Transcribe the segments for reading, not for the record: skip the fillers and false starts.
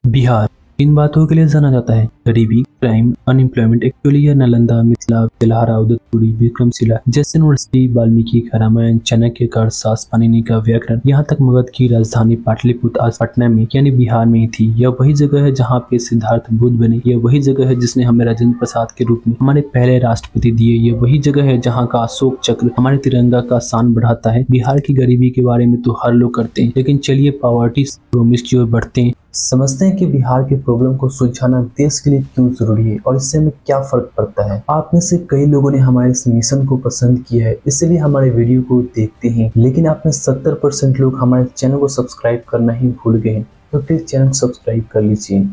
बिहार इन बातों के लिए जाना जाता है। गरीबी, क्राइम, अनएम्प्लॉयमेंट। एक्चुअली यह नालंदा, मिथिला, तेल्हारा, उदयपुरी, विक्रमशिला जैसे यूनिवर्सिटी, वाल्मीकि का रामायण, चाणक्य का अर्थशास्त्र, पाणिनि का व्याकरण, यहाँ तक मगध की राजधानी पाटलिपुत्र आज पटना में यानी बिहार में ही थी। यह वही जगह है जहाँ पे सिद्धार्थ बुद्ध बने। यह वही जगह है जिसने हमें राजेंद्र प्रसाद के रूप में हमारे पहले राष्ट्रपति दिए। यह वही जगह है जहाँ का अशोक चक्र हमारे तिरंगा का शान बढ़ाता है। बिहार की गरीबी के बारे में तो हर लोग करते हैं, लेकिन चलिए पॉवर्टी प्रोमिस की ओर बढ़ते हैं। समझते हैं कि बिहार के प्रॉब्लम को सुलझाना देश के लिए क्यों जरूरी है और इससे हमें क्या फर्क पड़ता है। आप में से कई लोगों ने हमारे इस मिशन को पसंद किया है, इसलिए हमारे वीडियो को देखते हैं, लेकिन आप में 70% लोग हमारे चैनल को सब्सक्राइब करना ही भूल गए हैं, तो प्लीज चैनल को सब्सक्राइब कर लीजिए।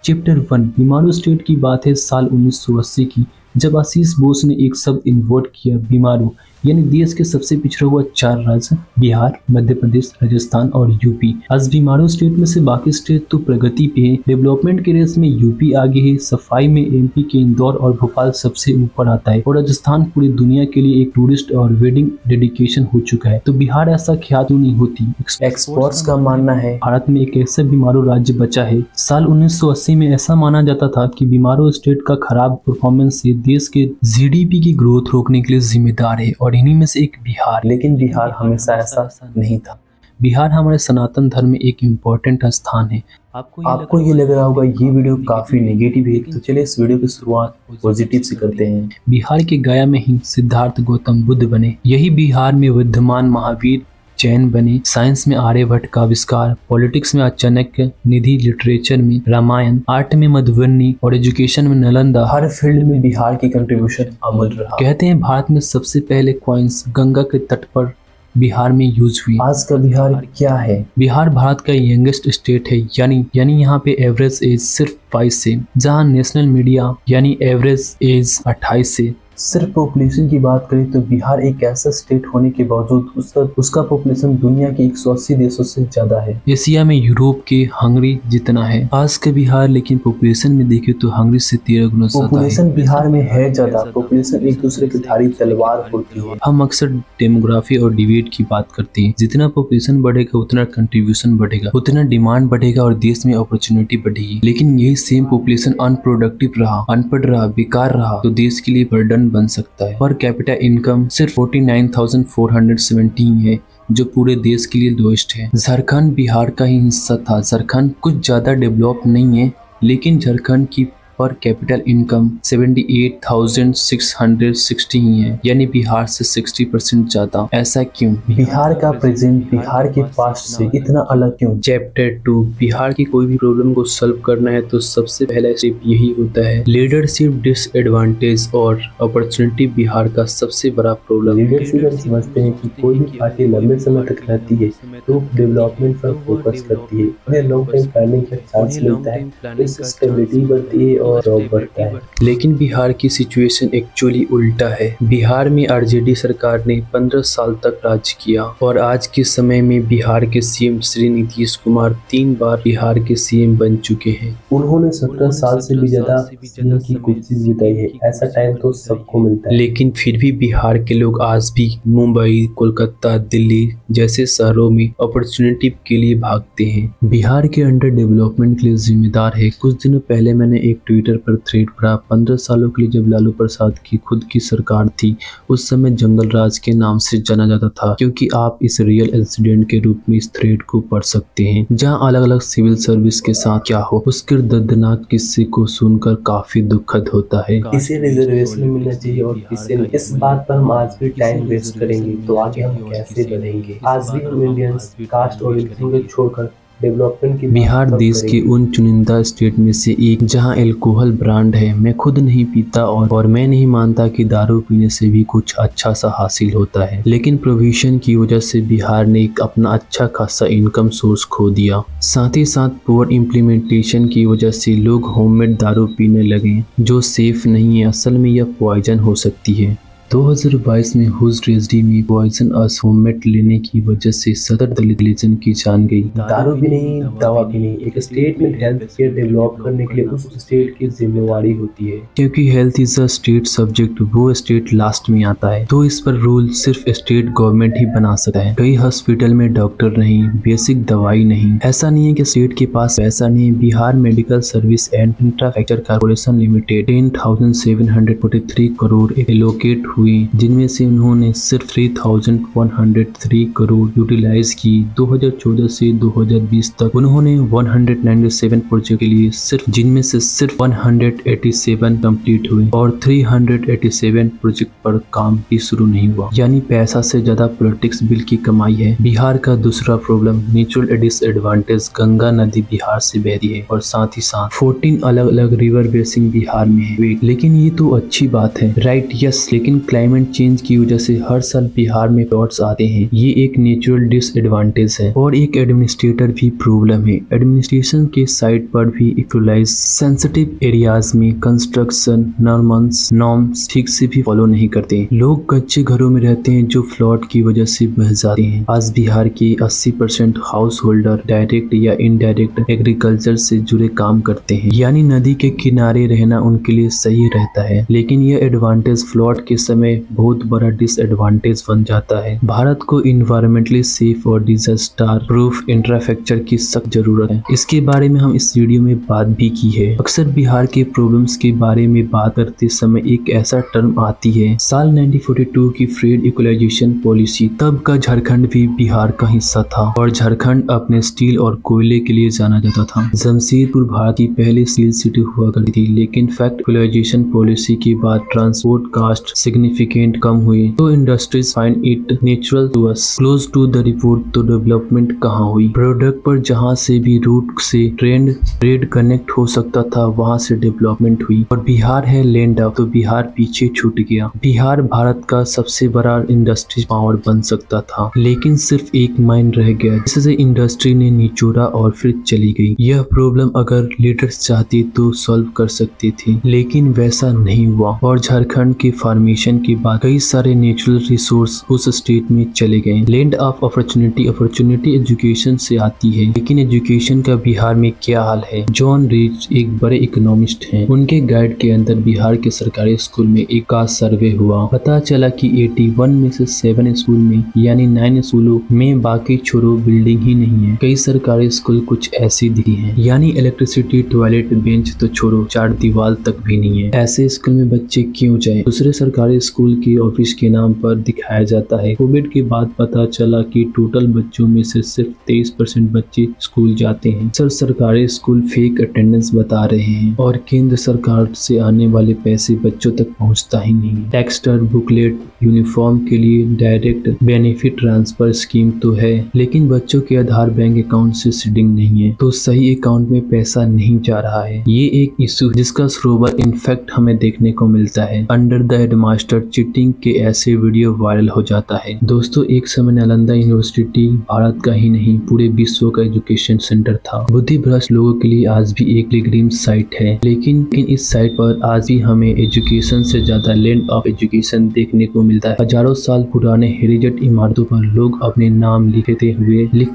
चैप्टर 1 बीमारू स्टेट की बात है साल 1980 की, जब आशीष बोस ने एक शब्द इन्वर्ट किया, बीमारू, यानी देश के सबसे पिछड़ा हुआ 4 राज्य बिहार, मध्य प्रदेश, राजस्थान और यूपी। आज बीमारू स्टेट में से बाकी स्टेट तो प्रगति पे है। डेवलपमेंट के रेस में यूपी आगे है। सफाई में एमपी के इंदौर और भोपाल सबसे ऊपर आता है और राजस्थान पूरी दुनिया के लिए एक टूरिस्ट और वेडिंग डेडिकेशन हो चुका है। तो बिहार ऐसा ख्याल क्यों नहीं होती? एक्सपर्ट्स का मानना है भारत में एक ऐसा बीमारू राज्य बचा है। साल 1980 में ऐसा माना जाता था कि बीमारू स्टेट का खराब परफॉर्मेंस से देश के जीडीपी की ग्रोथ रोकने के लिए जिम्मेदार है और इन्हीं में से एक बिहार। लेकिन बिहार हमेशा ऐसा नहीं था। बिहार हमारे सनातन धर्म में एक इम्पोर्टेंट स्थान है। आपको ये लग रहा होगा ये वीडियो काफी नेगेटिव है, तो चलिए इस वीडियो की शुरुआत पॉजिटिव से करते हैं। बिहार के गया में ही सिद्धार्थ गौतम बुद्ध बने। यही बिहार में विद्यमान महावीर जैन बने। साइंस में आर्यभट्ट का आविष्कार, पॉलिटिक्स में चाणक्य, निधि, लिटरेचर में रामायण, आर्ट में मधुबनी और एजुकेशन में नालंदा। हर फील्ड में बिहार की कंट्रीब्यूशन अमूल्य रहा। कहते हैं भारत में सबसे पहले कॉइन्स गंगा के तट पर बिहार में यूज हुई। आज का बिहार क्या है? बिहार भारत का यंगेस्ट स्टेट है, यानी यहाँ पे एवरेज एज सिर्फ 22 से, जहाँ नेशनल मीडिया यानी एवरेज एज 28 से। सिर्फ पॉपुलेशन की बात करें तो बिहार एक ऐसा स्टेट होने के बावजूद उसका पॉपुलेशन दुनिया के 180 देशों से ज्यादा है। एशिया में यूरोप के हंगरी जितना है आज का बिहार, लेकिन पॉपुलेशन में देखे तो हंगरी से 13 गुना ज्यादा। पॉपुलेशन बिहार में है ज्यादा। पॉपुलेशन एक दूसरे की धारी तलवार होती है। हम अक्सर डेमोग्राफी और डिबेट की बात करते हैं। जितना पॉपुलेशन बढ़ेगा उतना कंट्रीब्यूशन बढ़ेगा, उतना डिमांड बढ़ेगा और देश में अपॉर्चुनिटी बढ़ेगी। लेकिन यही सेम पॉपुलेशन अनप्रोडक्टिव रहा, अनपढ़ रहा, बेकार रहा तो देश के लिए बर्डन बन सकता है। पर कैपिटा इनकम सिर्फ 49,417 है, जो पूरे देश के लिए लोएस्ट है। झारखंड बिहार का ही हिस्सा था। झारखंड कुछ ज्यादा डेवलप नहीं है, लेकिन झारखंड की पर कैपिटल इनकम 78,660 ही है, यानी बिहार से 60% ज्यादा। ऐसा क्यों? बिहार का प्रेजेंट बिहार के पास्ट से इतना अलग क्यों? चैप्टर 2 बिहार की कोई भी प्रॉब्लम को सॉल्व करना है तो सबसे पहला स्टेप यही होता है। लीडरशिप डिसएडवांटेज और अपॉर्चुनिटी बिहार का सबसे बड़ा प्रॉब्लम। लीडरशिप हम समझते हैं कि कोई भी पार्टी लंबे समय तक रहती है तो डेवलपमेंट पर फोकस करती है, उन्हें लॉन्ग टर्म प्लानिंग का चांस मिलता है, इससे स्टेबिलिटी बढ़ती है और जॉब बढ़ता है। लेकिन बिहार की सिचुएशन एक्चुअली उल्टा है। बिहार में आरजेडी सरकार ने 15 साल तक राज किया और आज के समय में बिहार के सीएम श्री नीतीश कुमार 3 बार बिहार के सीएम बन चुके हैं। उन्होंने 17 साल से भी ज्यादा सीएम की कोशिश जिताई है। ऐसा टाइम तो सबको मिलता है, लेकिन फिर भी बिहार के लोग आज भी मुंबई, कोलकाता, दिल्ली जैसे शहरों में अपॉर्चुनिटी के लिए भागते हैं। बिहार के अंडर डेवलपमेंट के लिए जिम्मेदार है। कुछ दिनों पहले मैंने एक ट्विटर पर थ्रेड पढ़ा। 15 सालों के लिए जब लालू प्रसाद की खुद की सरकार थी, उस समय जंगल राज के नाम से जाना जाता था, क्योंकि आप इस रियल इंसिडेंट के रूप में इस थ्रेड को पढ़ सकते हैं, जहां अलग अलग सिविल सर्विस के साथ क्या हो उसके दर्दनाक किस्से को सुनकर काफी दुखद होता है। इसे रिजर्वेशन मिलना चाहिए और किसे नहीं। इस बात पर हम आज भी टाइम वेस्ट करेंगे तो आगे हम कैसे बढ़ेंगे? आज भी हम इंडियंस कास्ट और रिलीजन को छोड़कर डेवलपमेंट की बिहार देश के उन चुनिंदा स्टेट में से एक जहां अल्कोहल ब्रांड है। मैं खुद नहीं पीता और मैं नहीं मानता कि दारू पीने से भी कुछ अच्छा सा हासिल होता है, लेकिन प्रोविजन की वजह से बिहार ने एक अपना अच्छा खासा इनकम सोर्स खो दिया। साथ ही साथ पुअर इम्प्लीमेंटेशन की वजह से लोग होममेड दारू पीने लगे, जो सेफ नहीं है। असल में यह पॉइजन हो सकती है। 2022 में हुज ट्रेजेडी में पॉइजन अस होममेड लेने की वजह से सदर दलित रिलीजन की जान गई। दारू भी नहीं, दवा भी नहीं। एक स्टेट में हेल्थ केयर डेवलप करने के लिए उस स्टेट की जिम्मेवारी होती है, क्योंकि health is a state subject, वो स्टेट लास्ट में आता है, तो इस पर रूल सिर्फ स्टेट गवर्नमेंट ही बना सकता है। कई हॉस्पिटल में डॉक्टर नहीं, बेसिक दवाई नहीं। ऐसा नहीं है कि स्टेट के पास पैसा नहीं। Bihar medical service and infrastructure corporation limited 10,743 crore allocate हुई, जिनमें से उन्होंने सिर्फ 3,103 करोड़ यूटिलाइज की। 2014 से 2020 तक उन्होंने 197 प्रोजेक्ट के लिए जिनमें से सिर्फ 187 कंप्लीट हुए और 387 प्रोजेक्ट पर काम ही शुरू नहीं हुआ। यानी पैसा से ज्यादा पॉलिटिक्स बिल की कमाई है। बिहार का दूसरा प्रॉब्लम नेचुरल डिसएडवांटेज। गंगा नदी बिहार से बहती है और साथ ही साथ 14 अलग अलग रिवर बेसिन बिहार में है। लेकिन ये तो अच्छी बात है, राइट? यस, लेकिन क्लाइमेट चेंज की वजह से हर साल बिहार में फ्लड्स आते हैं। ये एक नेचुरल डिसएडवांटेज है और एक एडमिनिस्ट्रेटर भी प्रॉब्लम है। एडमिनिस्ट्रेशन के साइड पर भी इक्वलाइज सेंसिटिव एरियाज में कंस्ट्रक्शन नॉर्म्स ठीक से भी फॉलो नहीं करते। लोग कच्चे घरों में रहते हैं जो फ्लड की वजह से बह जाते हैं। आज बिहार के 80% हाउस होल्डर डायरेक्ट या इनडायरेक्ट एग्रीकल्चर से जुड़े काम करते हैं, यानी नदी के किनारे रहना उनके लिए सही रहता है। लेकिन यह एडवांटेज फ्लड के समय बहुत बड़ा डिसएडवांटेज बन जाता है। भारत को इन्वायरमेंटली सेफ और डिजास्टर प्रूफ इंफ्रास्ट्रक्चर की सख्त जरूरत है। इसके बारे में हम इस वीडियो में बात भी की है। अक्सर बिहार के प्रॉब्लम्स के बारे में बात करते समय एक ऐसा टर्म आती है, साल 1942 की फ्रेड इक्वलाइजेशन पॉलिसी। तब का झारखंड भी बिहार का हिस्सा था और झारखंड अपने स्टील और कोयले के लिए जाना जाता था। जमशेदपुर भारत की पहली स्टील सिटी हुआ करती थी, लेकिन फैक्ट इक्वलाइजेशन पॉलिसी के बाद ट्रांसपोर्ट कास्ट सिग्निफिकेंट कम हुई, तो industries find it natural to us close to the report. तो डेवलपमेंट कहाँ हुई? प्रोडक्ट पर जहाँ से भी रूट से ट्रेड कनेक्ट हो सकता था वहाँ से डेवलपमेंट हुई। और बिहार है लैंड ऑफ, तो बिहार पीछे छूट गया। बिहार भारत का सबसे बड़ा इंडस्ट्री पावर बन सकता था, लेकिन सिर्फ एक माइन रह गया, जिससे इंडस्ट्री ने निचोड़ा और फिर चली गई। यह प्रॉब्लम अगर लीडर्स चाहते तो सॉल्व कर सकते थे, लेकिन वैसा नहीं हुआ और झारखंड के फॉर्मेशन के बाद कई सारे नेचुरल रिसोर्स उस स्टेट में चले गए। लैंड ऑफ अपॉर्चुनिटी एजुकेशन से आती है, लेकिन एजुकेशन का बिहार में क्या हाल है? जॉन रीच एक बड़े इकोनॉमिस्ट हैं। उनके गाइड के अंदर बिहार के सरकारी स्कूल में एक का सर्वे हुआ। पता चला कि 81 में से 7 स्कूल में यानी 9 स्कूलों में बाकी छोड़ो बिल्डिंग ही नहीं है। कई सरकारी स्कूल कुछ ऐसी दिखी हैं, यानी इलेक्ट्रिसिटी, टॉयलेट, बेंच तो छोड़ो, 4 दीवार तक भी नहीं है। ऐसे स्कूल में बच्चे क्यों जाएं? दूसरे सरकारी स्कूल के ऑफिस के नाम पर दिखाया जाता है। कोविड के बाद पता चला कि टोटल बच्चों में से सिर्फ 23% बच्चे स्कूल जाते हैं। सरकारी स्कूल फेक अटेंडेंस बता रहे हैं और केंद्र सरकार से आने वाले पैसे बच्चों तक पहुंचता ही नहीं। टेक्सटर, बुकलेट, यूनिफॉर्म के लिए डायरेक्ट बेनिफिट ट्रांसफर स्कीम तो है, लेकिन बच्चों के आधार बैंक अकाउंट से सीडिंग नहीं है, तो सही अकाउंट में पैसा नहीं जा रहा है। ये एक इशू जिसका सरोवर इनफैक्ट हमें देखने को मिलता है। अंडर द हेडमास्टर चीटिंग के ऐसे वीडियो वायरल हो जाता है। दोस्तों, एक समय नालंदा यूनिवर्सिटी भारत का ही नहीं पूरे विश्व का एजुकेशन सेंटर था। बुद्धिभ्रष्ट लोगों के लिए आज भी एक पिलग्रिम साइट है, लेकिन इस साइट पर आज भी हमें एजुकेशन से ज्यादा लैंड ऑफ एजुकेशन देखने को मिलता है। हजारों साल पुराने हेरिटेज इमारतों पर लोग अपने नाम लिखते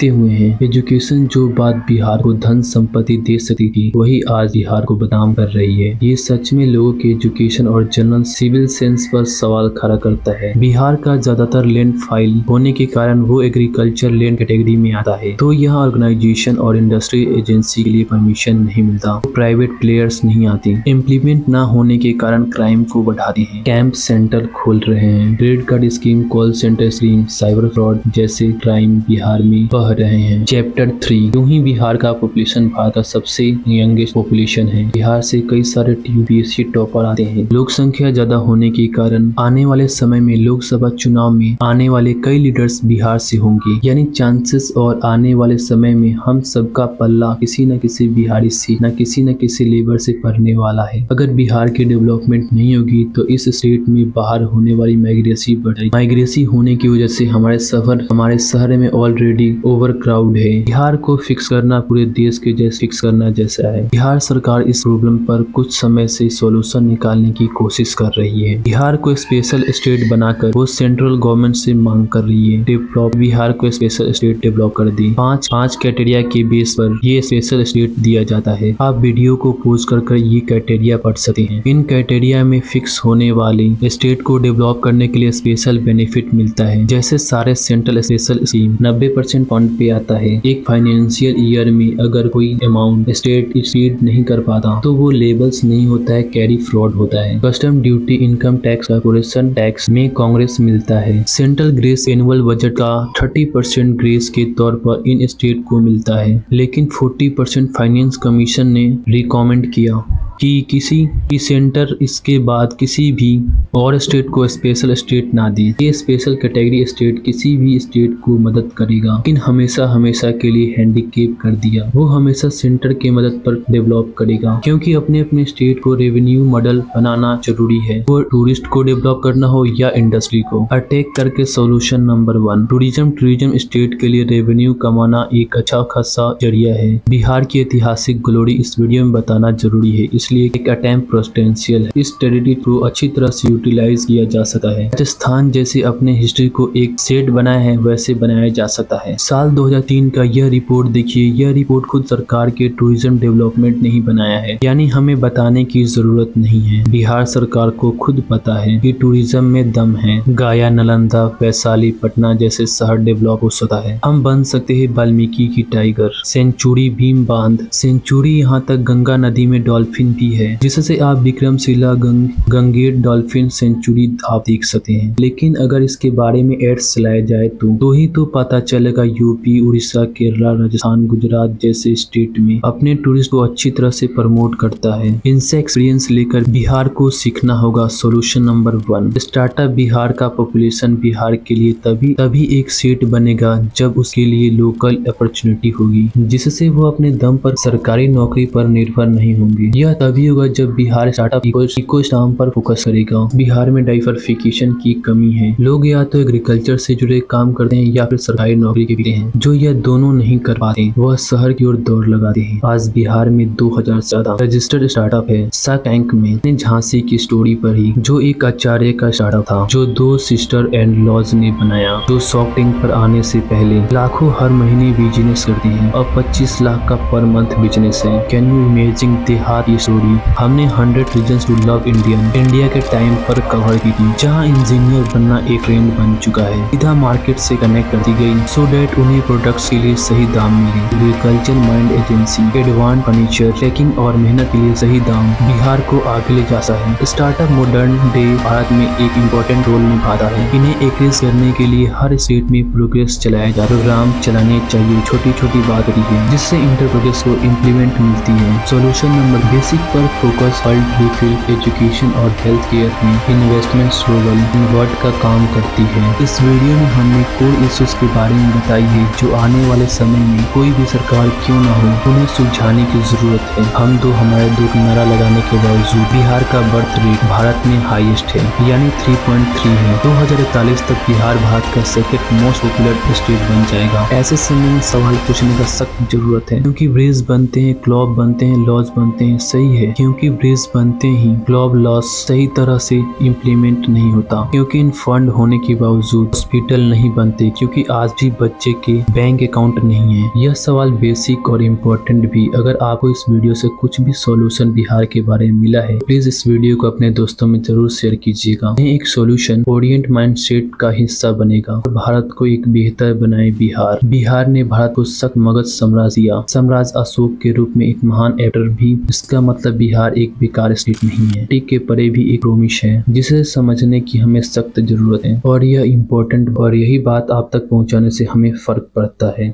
हुए हैं। एजुकेशन जो बात बिहार को धन संपत्ति दे सकती थी, वही आज बिहार को बदनाम कर रही है। ये सच में लोगों के एजुकेशन और जनरल सिविल सेंस पर सवाल खड़ा करता है। बिहार का ज्यादातर लैंड फाइल होने के कारण वो एग्रीकल्चर लैंड कैटेगरी में आता है, तो यहाँ ऑर्गेनाइजेशन और इंडस्ट्री एजेंसी के लिए परमिशन नहीं मिलता, तो प्राइवेट प्लेयर्स नहीं आते। इम्प्लीमेंट ना होने के कारण क्राइम को बढ़ाते हैं। कैंप सेंटर खोल रहे हैं, credit card scheme, call centre scheme, cyber fraud जैसे क्राइम बिहार में बढ़ रहे हैं। चैप्टर 3, यूं ही बिहार का पॉपुलेशन भारत का सबसे यंगेस्ट पॉपुलेशन है। बिहार से कई सारे यूपीएससी टॉपर आते हैं। लोक संख्या ज्यादा होने के कारण आने वाले समय में लोकसभा चुनाव में आने वाले कई लीडर्स बिहार से होंगे, यानी चांसेस और आने वाले समय में हम सबका पल्ला किसी न किसी बिहारी से न किसी लेबर से पड़ने वाला है। अगर बिहार की डेवलपमेंट नहीं होगी तो इस स्टेट में बाहर होने वाली माइग्रेसी बढ़ेगी। माइग्रेसी होने की वजह से हमारे शहर में ऑलरेडी ओवर क्राउड है। बिहार को फिक्स करना पूरे देश के जैसे फिक्स करना जैसा है। बिहार सरकार इस प्रॉब्लम पर कुछ समय से सॉल्यूशन निकालने की कोशिश कर रही है। बिहार को स्पेशल स्टेट बनाकर वो सेंट्रल गवर्नमेंट से मांग कर रही है डेवलप बिहार को स्पेशल स्टेट डेवलप कर दी। पांच क्राइटेरिया के बेस पर ये स्पेशल स्टेट दिया जाता है। आप वीडियो को पॉज कर ये क्राइटेरिया पढ़ सकते हैं। इन क्राइटेरिया में फिक्स होने वाली स्टेट को डेवलप करने के लिए स्पेशल बेनिफिट मिलता है। जैसे सारे सेंट्रल स्पेशल स्कीम 90% फंड पे आता है। एक फाइनेंशियल ईयर में अगर कोई अमाउंट स्टेट एक्सीड नहीं कर पाता तो वो लेबल्स नहीं होता है, कैरी फ्रॉड होता है। Custom duty, income tax, corporation tax में कांग्रेस मिलता है। सेंट्रल ग्रेस एनुअल बजट का 30% ग्रेस के तौर पर इन स्टेट को मिलता है, लेकिन 40% फाइनेंस कमीशन ने रिकमेंड किया कि किसी की सेंटर इसके बाद किसी भी और स्टेट को स्पेशल स्टेट ना दे। ये स्पेशल कैटेगरी स्टेट किसी भी स्टेट को मदद करेगा, लेकिन हमेशा के लिए हैंडीकेप कर दिया। वो हमेशा सेंटर के मदद पर डेवलप करेगा, क्योंकि अपने अपने स्टेट को रेवेन्यू मॉडल बनाना जरूरी है। वो टूरिस्ट को डेवलप करना हो या इंडस्ट्री को। अटैक करके सोल्यूशन नंबर 1, टूरिज्म स्टेट के लिए रेवेन्यू कमाना एक अच्छा खासा जरिया है। बिहार की ऐतिहासिक ग्लोरी इस वीडियो में बताना जरूरी है, इसलिए एक अटेम्प्ट पोटेंशियल है। इस टेरिटरी को अच्छी तरह से यूटिलाइज किया जा सकता है। राजस्थान जैसे अपने हिस्ट्री को एक सेट बनाया है वैसे बनाया जा सकता है। साल 2003 का यह रिपोर्ट देखिए। यह रिपोर्ट खुद सरकार के टूरिज्म डेवलपमेंट नहीं बनाया है, यानी हमें बताने की जरूरत नहीं है। बिहार सरकार को खुद पता है कि टूरिज्म में दम है। गया, नालंदा, वैशाली, पटना जैसे शहर डेवलप हो सकता है। हम बन सकते हैं वाल्मीकि की टाइगर सेंचुरी, भीम बांध सेंचुरी, यहाँ तक गंगा नदी में डॉल्फिन भी है, जिससे आप विक्रमशिला गंगेट डॉल्फिन सेंचुरी आप देख सकते हैं। लेकिन अगर इसके बारे में एड्स चलाया जाए तो ही तो पता चलेगा। यूपी, उड़ीसा, केरला, राजस्थान, गुजरात जैसे स्टेट में अपने टूरिस्ट को अच्छी तरह से प्रमोट करता है। इनसे एक्सपीरियंस लेकर बिहार को सीखना होगा। सोल्यूशन नंबर 1, स्टार्टअप बिहार का पॉपुलेशन बिहार के लिए तभी एक सीट बनेगा जब उसके लिए लोकल अपॉर्चुनिटी होगी, जिससे वो अपने दम पर सरकारी नौकरी पर निर्भर नहीं होंगे। यह तभी होगा जब बिहार स्टार्टअप इकोसिस्टम पर फोकस करेगा। बिहार में डाइवर्सिफिकेशन की कमी है। लोग या तो एग्रीकल्चर से जुड़े काम करते हैं या फिर सरकारी नौकरी के हैं। जो यह दोनों नहीं कर पाते वह शहर की ओर दौड़ लगाते हैं। आज बिहार में 2000 से ज्यादा रजिस्टर्ड स्टार्टअप है। शार्क टैंक में झांसी की स्टोरी पर ही, जो एक आचार्य का स्टार्टअप था जो 2 सिस्टर एंड लॉज ने बनाया, जो शार्क टैंक पर आने से पहले लाखों हर महीने बिजनेस करते हैं और 25 लाख का पर मंथ बिजनेस है। कैन यू इमेजिन देहात की स्टोरी। हमने 100 रीजन्स टू लव इंडिया के टाइम पर कवर की थी, जहां इंजीनियर बनना एक ट्रेंड बन चुका है। सीधा मार्केट से कनेक्ट कर दी गई सो दैट उन्हें प्रोडक्ट्स के लिए सही दाम मिले। Agriculture mind agency, advance furniture, tracking और मेहनत के लिए सही दाम बिहार को आगे ले जाता है। स्टार्टअप मॉडर्न डे भारत में एक इम्पोर्टेंट रोल निभाता है। इन्हें इंक्रीज करने के लिए हर स्टेट में प्रोग्रेस चलाया जा प्रोग्राम चलाने चाहिए। छोटी बात है जिससे इंटर प्रोग्रेस को इम्प्लीमेंट मिलती है। सोल्यूशन नंबर बेसिक पर फोकस, हेल्थ रिफिल, एजुकेशन और हेल्थ केयर में इन्वेस्टमेंट स्लोगन इन्वर्ट का काम करती है। इस वीडियो में हमने कोर इश्यूज के बारे में बताई है जो आने वाले समय में कोई भी सरकार क्यों ना हो उन्हें सुलझाने की जरूरत है। हम हमारे 2 किनारा लगाने के बावजूद बिहार का बर्थ रेट भारत में हाईएस्ट है, यानी 3.3 है। 2041 तक बिहार भारत का सेकंड मोस्ट पॉपुलर स्टेट बन जाएगा। ऐसे समय में सवाल पूछने का सख्त जरूरत है, क्योंकि ब्रिज बनते हैं, क्लब बनते हैं, लॉज बनते हैं। सही है, क्योंकि ब्रिज बनते ही क्लब लॉज सही तरह से इम्प्लीमेंट नहीं होता, क्योंकि इन फंड होने के बावजूद हॉस्पिटल नहीं बनते, क्योंकि आज भी बच्चे के बैंक अकाउंट नहीं है। यह सवाल बेसिक और इम्पोर्टेंट भी। अगर आपको इस वीडियो से कुछ भी सॉल्यूशन बिहार के बारे में मिला है, प्लीज इस वीडियो को अपने दोस्तों में जरूर शेयर कीजिएगा। एक सॉल्यूशन ओरिएंट माइंडसेट का हिस्सा बनेगा और भारत को एक बेहतर बनाए। बिहार ने भारत को सख्त मगध साम्राज्य दिया। साम्राज्य अशोक के रूप में एक महान एक्टर भी। इसका मतलब बिहार एक बेकार स्टेट नहीं है, टिक के परे भी एक रोमिश है, जिसे समझने की हमें सख्त जरूरत है और यह इम्पोर्टेंट और यही बात आप तक पहुंचाने से हमें फर्क पड़ता है।